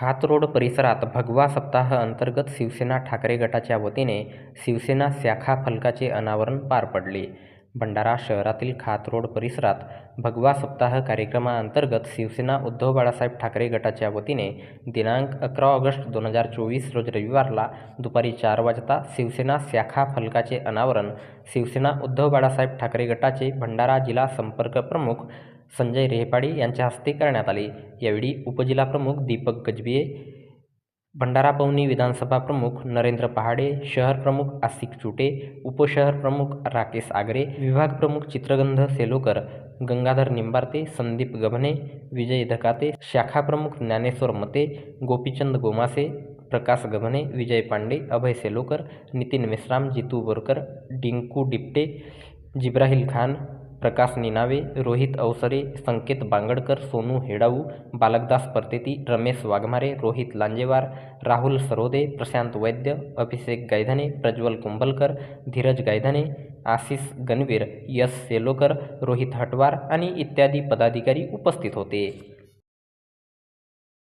खातरोड परिसरात भगवा सप्ताह अंतर्गत शिवसेना ठाकरे गटाच्या वतीने शिवसेना शाखा फलकाचे अनावरण पार पडले. भंडारा शहरातील खातरोड परिसरात भगवा सप्ताह कार्यक्रमाअंतर्गत शिवसेना उद्धव बाळासाहेब ठाकरे गटाच्या वतीने दिनांक 11 ऑगस्ट 2024 रोज रविवारला दुपारी 4 वाजता शिवसेना शाखा फलकाचे अनावरण शिवसेना उद्धव बाळासाहेब ठाकरे गटाचे भंडारा जिल्हा संपर्क प्रमुख संजय रेहपाडे यांच्या हस्ते करण्यात आले. यावेळी उपजिल्हाप्रमुख दीपक गजभिये, भंडारा पवनी विधानसभा प्रमुख नरेंद्र पहाडे, शहर प्रमुख आशिक चुटे, उपशहर प्रमुख राकेश आगरे, विभाग प्रमुख चित्रगंध सेलोकर, गंगाधर निंबारते, संदीप गव्हाणे, विजय धकाते, शाखा प्रमुख ज्ञानेश्वर मते, गोपीचंद गोमासे, प्रकाश गव्हाणे, विजय पांडे, अभय सेलोकर, नितीन मेश्राम, जितू बोरकर, डिंकू डिपटे, जिब्राहिल खान, प्रकाश निनावे, रोहित अवसरे, संकेत बांगडकर, सोनू हेडाऊ, बालकदास परतेती, रमेश वाघमारे, रोहित लांजेवार, राहुल सरोदे, प्रशांत वैद्य, अभिषेक गायधने, प्रज्वल कुंभलकर, धीरज गायधने, आशिष गणवीर, यश सेलोकर, रोहित हटवार आणि इत्यादी पदाधिकारी उपस्थित होते.